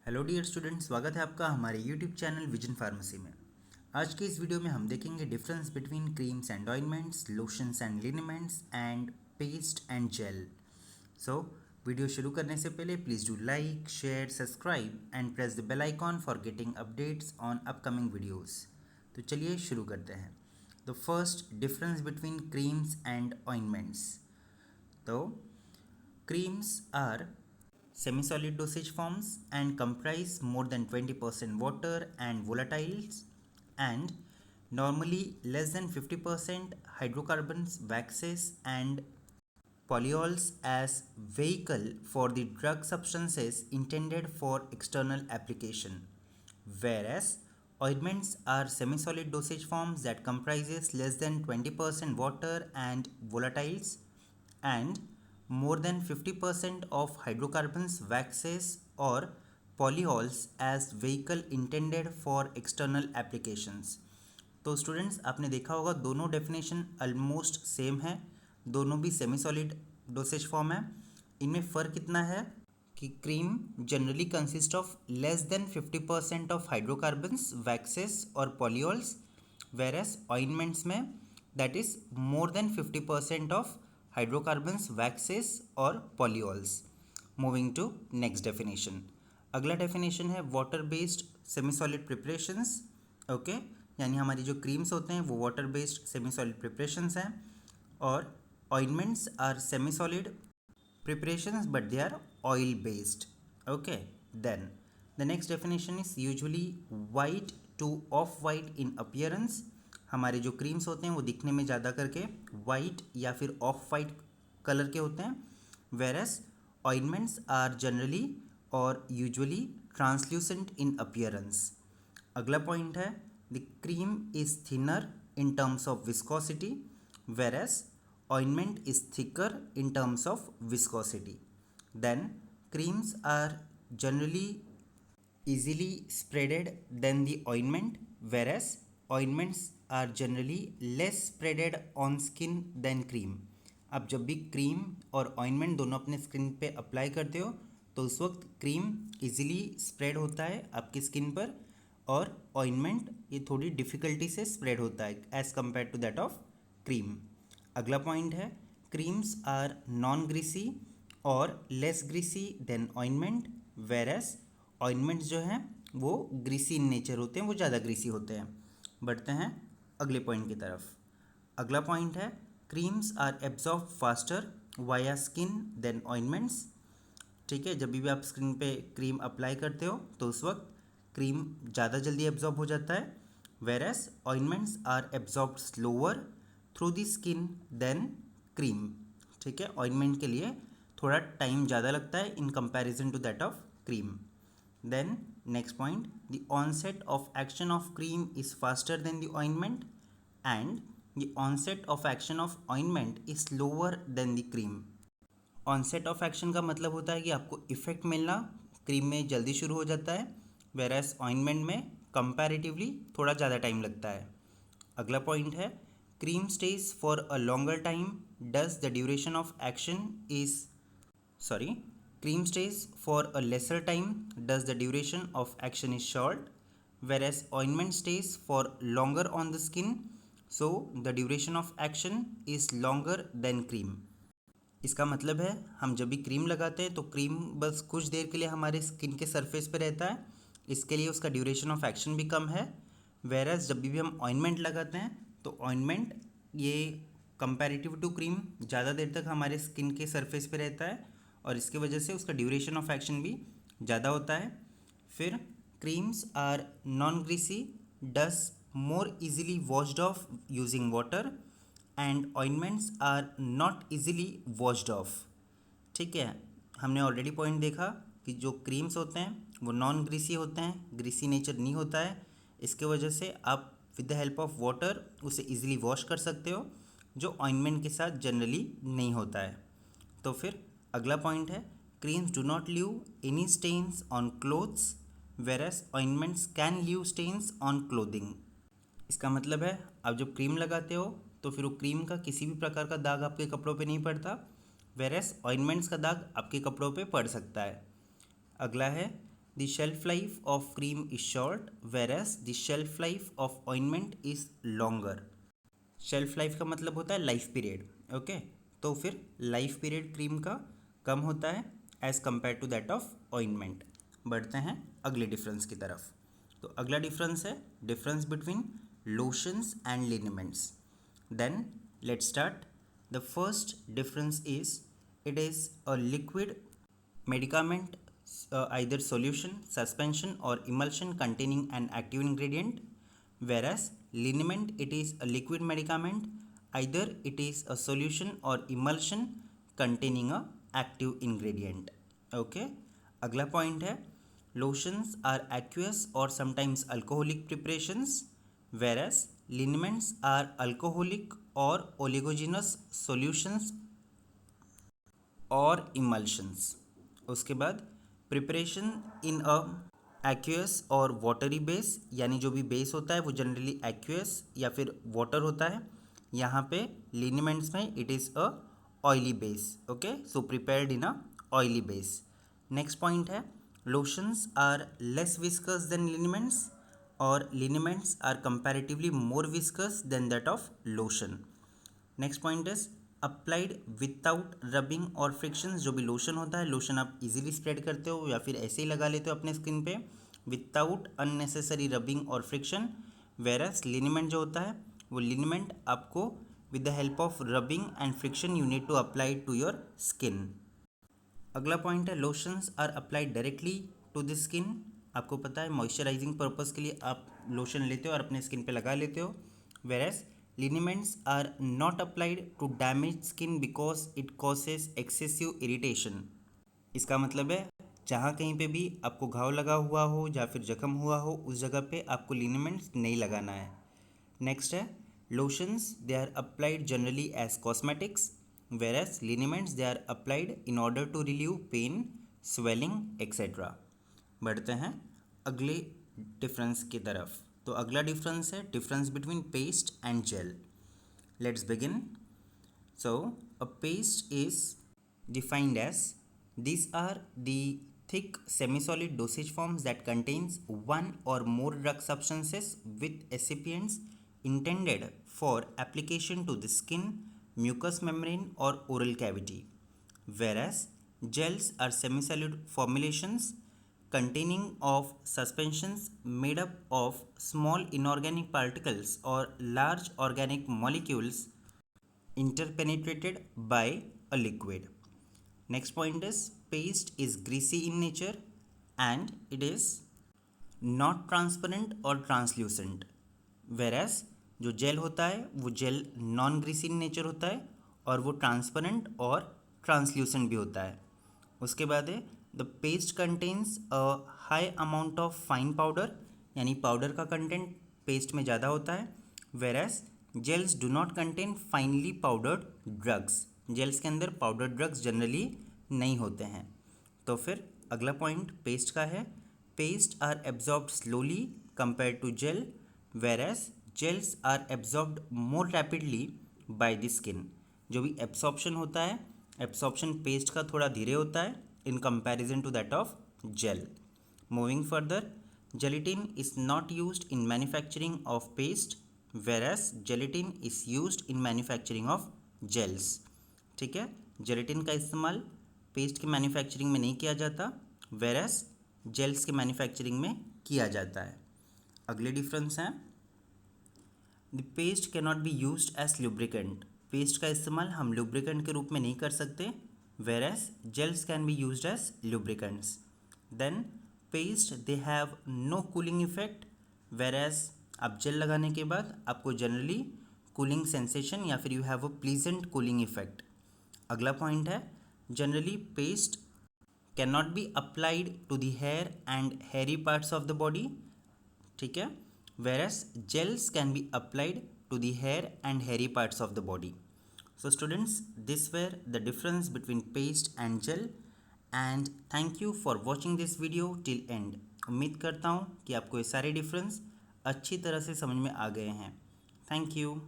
Hello dear student, स्वागत है आपका हमारे यूट्यूब चैनल विजन फार्मेसी में। आज के इस वीडियो में हम देखेंगे difference between creams and ointments, lotions and liniments and paste and gel. So video शुरू करने से पहले please do like, share, subscribe and press the bell icon for getting updates on upcoming videos. तो चलिए शुरू करते हैं। The first difference between creams and ointments. तो creams are semi-solid dosage forms and comprise more than 20% water and volatiles, and normally less than 50% hydrocarbons, waxes and polyols as vehicle for the drug substances intended for external application, whereas ointments are semi-solid dosage forms that comprises less than 20% water and volatiles and more than 50% of hydrocarbons, waxes or polyols as vehicle intended for external applications। तो students, आपने देखा होगा दोनों definition almost same है, दोनों भी semi solid dosage form है। इनमें फ़र्क इतना है कि cream generally consist of less than 50% of hydrocarbons, waxes और पॉलीऑल्स, वेरस ऑइंटमेंट्स में that is more than 50% of hydrocarbons, waxes और polyols. Moving to next definition. अगला डेफिनेशन है water based semi solid preparations. Okay, यानी हमारी जो creams होते हैं वो water based semi solid preparations हैं, और ointments are semi solid preparations but they are oil based. Okay, then the next definition is usually white to off white in appearance। हमारे जो क्रीम्स होते हैं वो दिखने में ज़्यादा करके वाइट या फिर ऑफ वाइट कलर के होते हैं, whereas ointments are generally और यूजुअली ट्रांसल्यूसेंट इन अपीयरेंस। अगला पॉइंट है the cream is thinner in terms of viscosity, whereas ointment is thicker in terms of viscosity. Then creams are generally easily spreaded than the ointment, whereas ointments are generally less spreaded on skin than cream। अब जब भी cream और ointment दोनों अपने skin पे apply करते हो तो उस वक्त क्रीम इजीली स्प्रेड होता है आपकी स्किन पर, और ऑइंटमेंट ये थोड़ी डिफ़िकल्टी से स्प्रेड होता है as compare to that of cream. अगला पॉइंट है क्रीम्स आर नॉन ग्रीसी और less greasy than ointment, whereas ointments जो हैं वो ग्रीसी इन नेचर होते हैं, वो ज़्यादा ग्रीसी होते हैं। बढ़ते हैं अगले पॉइंट की तरफ। अगला पॉइंट है creams are absorb faster via skin than ointments. ठीक है, जब भी आप स्किन पे क्रीम अप्लाई करते हो तो उस वक्त क्रीम ज़्यादा जल्दी एब्जॉर्ब हो जाता है, whereas ointments are absorb slower through the skin than cream. ठीक है, ऑइंटमेंट के लिए थोड़ा टाइम ज़्यादा लगता है in comparison to that of cream. Then next point, the onset of action of cream is faster than the ointment and the onset of action of ointment is slower than the cream. Onset of action का मतलब होता है कि आपको effect मिलना cream में जल्दी शुरू हो जाता है, वेरएस ऑइंटमेंट में कंपैरेटिवली थोड़ा ज़्यादा टाइम लगता है। अगला पॉइंट है cream stage for a longer time does the duration of action is sorry cream stays for a lesser time does the duration of action is short, whereas ointment stays for longer on the skin so the duration of action is longer than cream। इसका मतलब है हम जब भी cream लगाते हैं तो cream बस कुछ देर के लिए हमारे स्किन के सरफेस पे रहता है, इसके लिए उसका ड्यूरेशन ऑफ एक्शन भी कम है। वेरस जब भी हम ऑइंटमेंट लगाते हैं तो ऑइंटमेंट ये कंपैरेटिव टू क्रीम ज़्यादा देर तक हमारे स्किन के सरफेस पे रहता है, और इसकी वजह से उसका ड्यूरेशन ऑफ एक्शन भी ज़्यादा होता है। फिर creams are non greasy does more easily washed off using water and ointments are not easily washed off. ठीक है, हमने ऑलरेडी पॉइंट देखा कि जो क्रीम्स होते हैं वो नॉन ग्रीसी होते हैं, ग्रीसी नेचर नहीं होता है, इसके वजह से आप with the help of water उसे इजीली वॉश कर सकते हो, जो ऑइंटमेंट के साथ जनरली नहीं होता है। तो फिर अगला पॉइंट है creams do not leave any stains on clothes, whereas ointments can leave stains on clothing. इसका मतलब है आप जब क्रीम लगाते हो तो फिर वो क्रीम का किसी भी प्रकार का दाग आपके कपड़ों पे नहीं पड़ता, वेरस ऑइंटमेंट्स का दाग आपके कपड़ों पे पड़ सकता है। अगला है The shelf life of cream is short whereas the shelf life of ointment is longer. Shelf life का मतलब होता है लाइफ पीरियड. ओके, तो फिर लाइफ पीरियड क्रीम का कम होता है as compare to that of ointment. बढ़ते हैं अगले डिफरेंस की तरफ. तो अगला डिफरेंस है difference between lotions and liniments. Then let's start. The first difference is it is a liquid medicament, either solution, suspension or emulsion containing an active ingredient, whereas liniment it is a liquid medicament, either it is a solution or emulsion containing a active ingredient. Okay, अगला point है lotions are aqueous or sometimes alcoholic preparations, whereas liniments are alcoholic or oleaginous solutions और emulsions. उसके बाद preparation in अ एक्यूअस और watery base, यानी जो भी base होता है वो जनरली एक्यूअस या फिर वाटर होता है. यहाँ पे लिनीमेंट्स में it is a oily base. Okay, so prepared in a oily base. Next point है lotions are less viscous than liniments और liniments are comparatively more viscous than that of lotion. Next point is applied without rubbing और frictions. जो भी lotion होता है, lotion आप easily spread करते हो या फिर ऐसे ही लगा लेते हो अपने स्किन पे विदाउट अननेसेसरी रबिंग और फ्रिक्शन. वेरस लिनीमेंट जो होता है वो लिनीमेंट आपको with the help of rubbing and friction you need to apply to your skin. अगला पॉइंट है lotions are applied directly to the skin. आपको पता है मॉइस्चराइजिंग पर्पज़ के लिए आप लोशन लेते हो और अपने स्किन पे लगा लेते हो. Whereas liniments are not applied to damaged skin because it causes excessive irritation. इसका मतलब है जहाँ कहीं पे भी आपको घाव लगा हुआ हो या फिर जख्म हुआ हो उस जगह पे आपको लिनीमेंट्स नहीं लगाना है. नेक्स्ट है lotions they are applied generally as cosmetics whereas liniments they are applied in order to relieve pain, swelling etcetera. बढ़ते हैं अगले डिफरेंस की तरफ. तो अगला डिफरेंस है difference between paste and gel. Let's begin. So a paste is defined as these are the thick semi-solid dosage forms that contains one or more drug substances with excipients intended for application to the skin, mucous membrane or oral cavity, whereas gels are semi-solid formulations containing of suspensions made up of small inorganic particles or large organic molecules interpenetrated by a liquid. Next point is paste is greasy in nature and it is not transparent or translucent, whereas जो gel होता है वो gel non greasy in nature होता है और वो transparent और translucent भी होता है. उसके बाद है the paste contains a high amount of fine powder, यानी पाउडर का कंटेंट पेस्ट में ज़्यादा होता है. Whereas gels do not contain finely powdered drugs. Gels के अंदर पाउडर ड्रग्स जनरली नहीं होते हैं. तो फिर अगला पॉइंट पेस्ट का है paste are absorbed slowly compare to gel whereas gels are absorbed more rapidly by the skin. जो भी एब्सॉर्प्शन होता है एब्सॉर्प्शन पेस्ट का थोड़ा धीरे होता है in comparison to that of gel. Moving further gelatin is not used in manufacturing of paste whereas gelatin is used in manufacturing of gels. ठीक है, जेलेटिन का इस्तेमाल पेस्ट की मैन्युफैक्चरिंग में नहीं किया जाता वेरएज जेल्स के मैन्युफैक्चरिंग में किया जाता है. अगले डिफरेंस हैं the paste can not be used as lubricant. Paste का इस्तेमाल हम लुब्रिकेंट के रूप में नहीं कर सकते whereas gels can be used as lubricants. Then paste they have no cooling effect whereas आप जेल लगाने के बाद आपको जनरली कूलिंग सेंसेशन या फिर you have a pleasant cooling effect. अगला पॉइंट है generally paste can not be applied to the hair and hairy parts of the body. ठीक है, whereas gels can be applied to the hair and hairy parts of the body. So students this were the difference between paste and gel and thank you for watching this video till end. उम्मीद करता हूँ कि आपको ये सारे difference अच्छी तरह से समझ में आ गए हैं. Thank you.